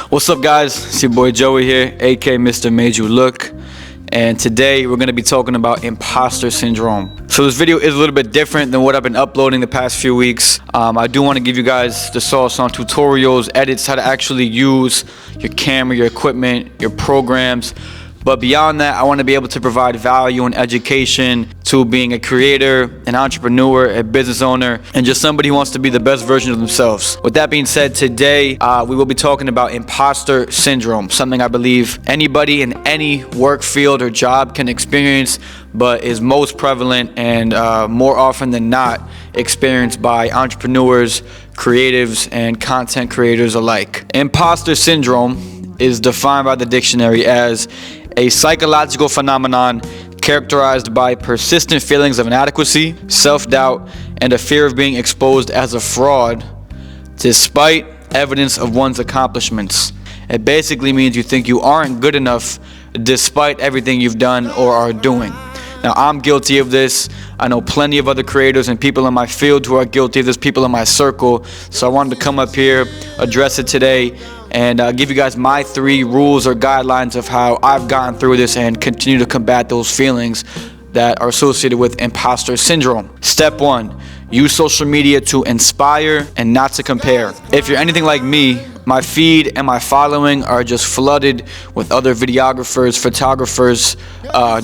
What's up, guys? It's your boy Joey here, aka Mr. Made You Look, and today we're going to be talking about imposter syndrome. So this video is a little bit different than what I've been uploading the past few weeks. I do want to give you guys the sauce on tutorials, edits, how to actually use your camera, your equipment, your programs. But beyond that, I want to be able to provide value and education to being a creator, an entrepreneur, a business owner, and just somebody who wants to be the best version of themselves. With that being said, today we will be talking about imposter syndrome, something I believe anybody in any work field or job can experience, but is most prevalent and more often than not experienced by entrepreneurs, creatives, and content creators alike. Imposter syndrome is defined by the dictionary as a psychological phenomenon characterized by persistent feelings of inadequacy, self-doubt, and a fear of being exposed as a fraud despite evidence of one's accomplishments. It basically means you think you aren't good enough despite everything you've done or are doing. Now, I'm guilty of this. I know plenty of other creators and people in my field who are guilty of this, people in my circle. So I wanted to come up here, address it today, and give you guys my 3 rules or guidelines of how I've gotten through this and continue to combat those feelings that are associated with imposter syndrome. Step 1, use social media to inspire and not to compare. If you're anything like me, my feed and my following are just flooded with other videographers, photographers,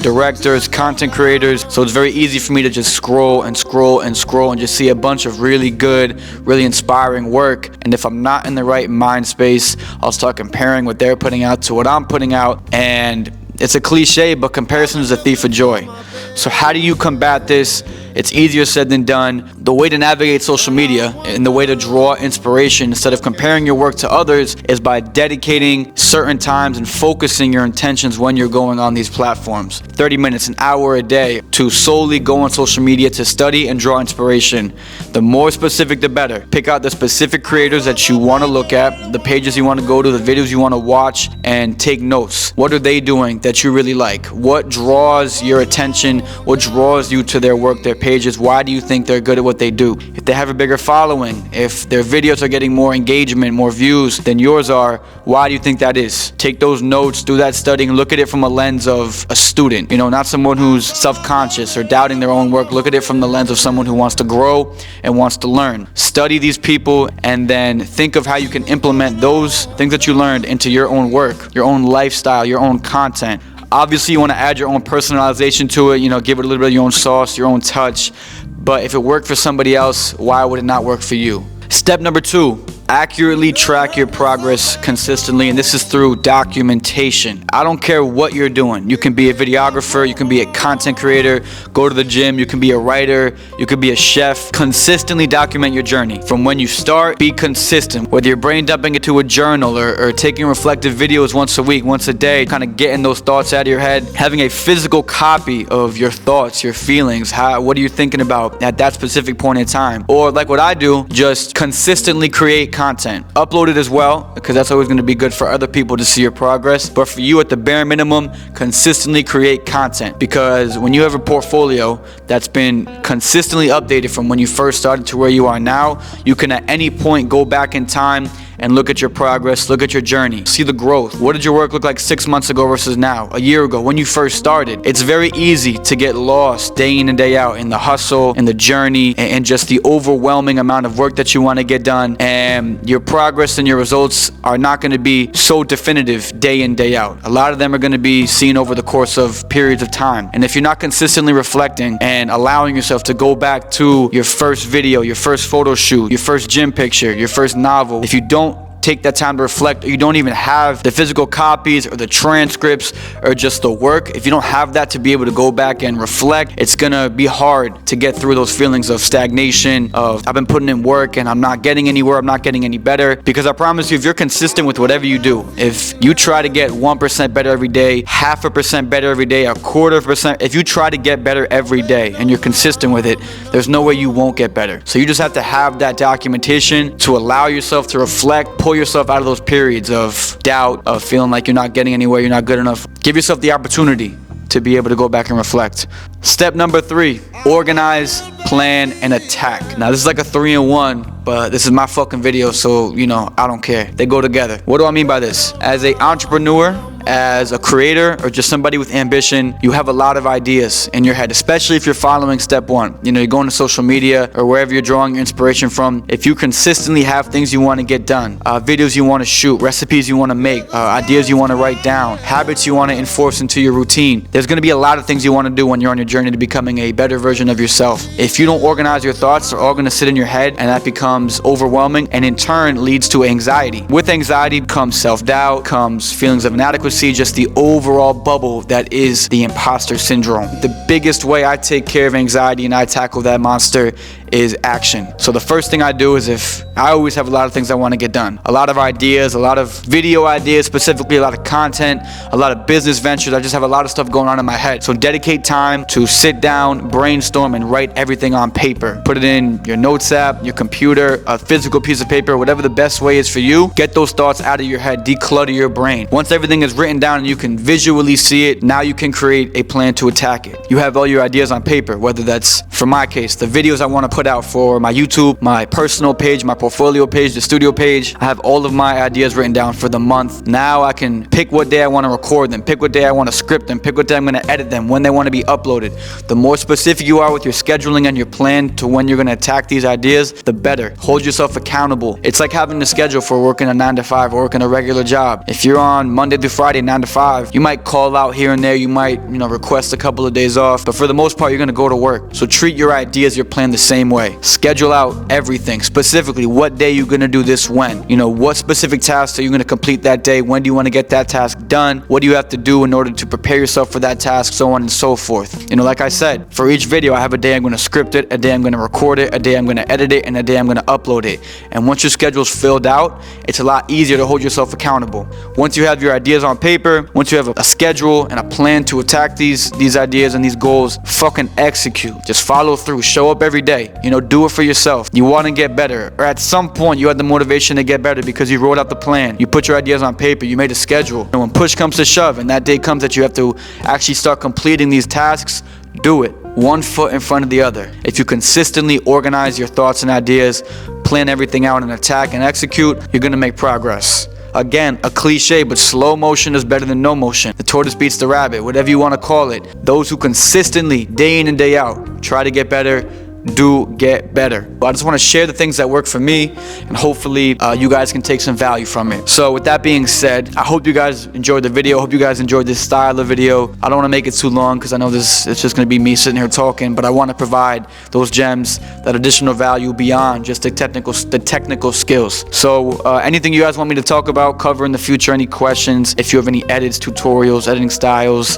directors, content creators. So it's very easy for me to just scroll and scroll and scroll and just see a bunch of really good, really inspiring work. And if I'm not in the right mind space, I'll start comparing what they're putting out to what I'm putting out. And it's a cliche, but comparison is a thief of joy. So how do you combat this? It's easier said than done. The way to navigate social media and the way to draw inspiration instead of comparing your work to others is by dedicating certain times and focusing your intentions when you're going on these platforms. 30 minutes, an hour a day to solely go on social media to study and draw inspiration. The more specific, the better. Pick out the specific creators that you want to look at, the pages you want to go to, the videos you want to watch, and take notes. What are they doing that you really like? What draws your attention? What draws you to their work, their pages? Why do you think they're good at what they do? If they have a bigger following, if their videos are getting more engagement, more views than yours are, why do you think that is? Take those notes, do that studying, look at it from a lens of a student, not someone who's self-conscious or doubting their own work. Look at it from the lens of someone who wants to grow and wants to learn. Study these people and then think of how you can implement those things that you learned into your own work, your own lifestyle, your own content. Obviously, you want to add your own personalization to it, give it a little bit of your own sauce, your own touch. But if it worked for somebody else, why would it not work for you? Step number 2, accurately track your progress consistently, and this is through documentation. I don't care what you're doing. You can be a videographer, you can be a content creator, go to the gym, you can be a writer, you could be a chef. Consistently document your journey. From when you start, be consistent. Whether you're brain dumping into a journal or taking reflective videos once a week, once a day, kind of getting those thoughts out of your head, having a physical copy of your thoughts, your feelings, what are you thinking about at that specific point in time? Or like what I do, just consistently create content. Upload it as well, because that's always going to be good for other people to see your progress. But for you, at the bare minimum, consistently create content, because when you have a portfolio that's been consistently updated from when you first started to where you are now, you can at any point go back in time and look at your progress, look at your journey, see the growth. What did your work look like 6 months ago versus now, a year ago, when you first started? It's very easy to get lost day in and day out in the hustle and the journey and just the overwhelming amount of work that you want to get done. And your progress and your results are not going to be so definitive day in, day out. A lot of them are going to be seen over the course of periods of time. And if you're not consistently reflecting and allowing yourself to go back to your first video, your first photo shoot, your first gym picture, your first novel, if you don't take that time to reflect, or you don't even have the physical copies or the transcripts or just the work, if you don't have that to be able to go back and reflect, it's gonna be hard to get through those feelings of stagnation, of I've been putting in work and I'm not getting anywhere, I'm not getting any better. Because I promise you, if you're consistent with whatever you do, if you try to get 1% better every day, 0.5% better every day, 1/4%, if you try to get better every day and you're consistent with it, there's no way you won't get better. So you just have to have that documentation to allow yourself to reflect, pull yourself out of those periods of doubt, of feeling like you're not getting anywhere, you're not good enough. Give yourself the opportunity to be able to go back and reflect. Step number 3, organize, plan, and attack. Now this is like a 3-in-1, but this is my fucking video, so you know, I don't care. They go together. What do I mean by this? As an entrepreneur, as a creator, or just somebody with ambition, you have a lot of ideas in your head, especially if you're following step 1. You know, you're going to social media or wherever you're drawing your inspiration from. If you consistently have things you want to get done, videos you want to shoot, recipes you want to make, ideas you want to write down, habits you want to enforce into your routine, there's going to be a lot of things you want to do when you're on your journey to becoming a better version of yourself. If you don't organize your thoughts, they're all going to sit in your head, and that becomes overwhelming, and in turn leads to anxiety. With anxiety comes self-doubt, comes feelings of inadequacy, just the overall bubble that is the imposter syndrome. The biggest way I take care of anxiety and I tackle that monster is action. So the first thing I do is, if I always have a lot of things I want to get done, a lot of ideas, a lot of video ideas, specifically a lot of content, a lot of business ventures. I just have a lot of stuff going on in my head. So dedicate time to sit down, brainstorm, and write everything on paper. Put it in your notes app, your computer, a physical piece of paper, whatever the best way is for you. Get those thoughts out of your head, declutter your brain. Once everything is written down and you can visually see it, now you can create a plan to attack it. You have all your ideas on paper, whether that's, for my case, the videos I want to put out for my YouTube, my personal page, my portfolio page, the studio page. I have all of my ideas written down for the month. Now I can pick what day I want to record them, pick what day I want to script them, pick what day I'm going to edit them, when they want to be uploaded. The more specific you are with your scheduling and your plan to when you're going to attack these ideas, the better. Hold yourself accountable. It's like having a schedule for working a 9-to-5 or working a regular job. If you're on Monday through Friday, 9-to-5, you might call out here and there, you might, request a couple of days off, but for the most part, you're going to go to work. So treat your ideas, your plan the same way. Schedule out everything, specifically what day you're going to do this when. What specific tasks are you going to complete that day? When do you want to get that task done? What do you have to do in order to prepare yourself for that task? So on and so forth. Like I said, for each video, I have a day I'm going to script it, a day I'm going to record it, a day I'm going to edit it, and a day I'm going to upload it. And once your schedule's filled out, it's a lot easier to hold yourself accountable. Once you have your ideas on paper, once you have a schedule and a plan to attack these ideas and these goals, fucking execute. Just follow through. Show up every day. Do it for yourself. You want to get better, or at some point you had the motivation to get better because you wrote out the plan, you put your ideas on paper, you made a schedule, and when push comes to shove and that day comes that you have to actually start completing these tasks, do it. One foot in front of the other. If you consistently organize your thoughts and ideas, plan everything out and attack and execute, you're going to make progress. Again, a cliche, but slow motion is better than no motion. The tortoise beats the rabbit, whatever you want to call it. Those who consistently, day in and day out, try to get better, do get better. But I just want to share the things that work for me, and hopefully you guys can take some value from it. So with that being said, I hope you guys enjoyed the video. I hope you guys enjoyed this style of video. I don't want to make it too long because I know it's just going to be me sitting here talking, but I want to provide those gems, that additional value beyond just the technical skills. So anything you guys want me to talk about, cover in the future, any questions, if you have any edits, tutorials, editing styles,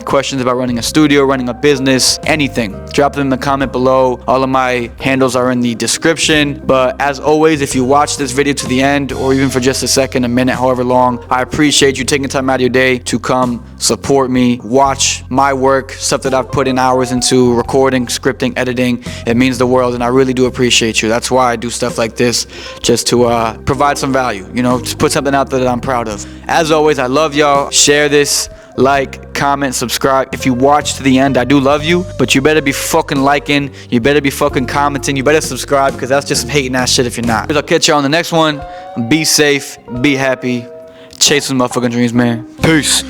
questions about running a studio, running a business, anything, drop them in the comment below. All of my handles are in the description. But as always, if you watch this video to the end, or even for just a second, a minute, however long, I appreciate you taking time out of your day to come support me, watch my work, stuff that I've put in hours into recording, scripting, editing. It means the world, and I really do appreciate you. That's why I do stuff like this, just to provide some value, just put something out there that I'm proud of. As always, I love y'all. Share this, like, comment, subscribe. If you watch to the end, I do love you, but you better be fucking liking, you better be fucking commenting, you better subscribe, because that's just some hating ass shit if you're not. I'll catch y'all on the next one. Be safe, be happy, chase some motherfucking dreams, man. Peace.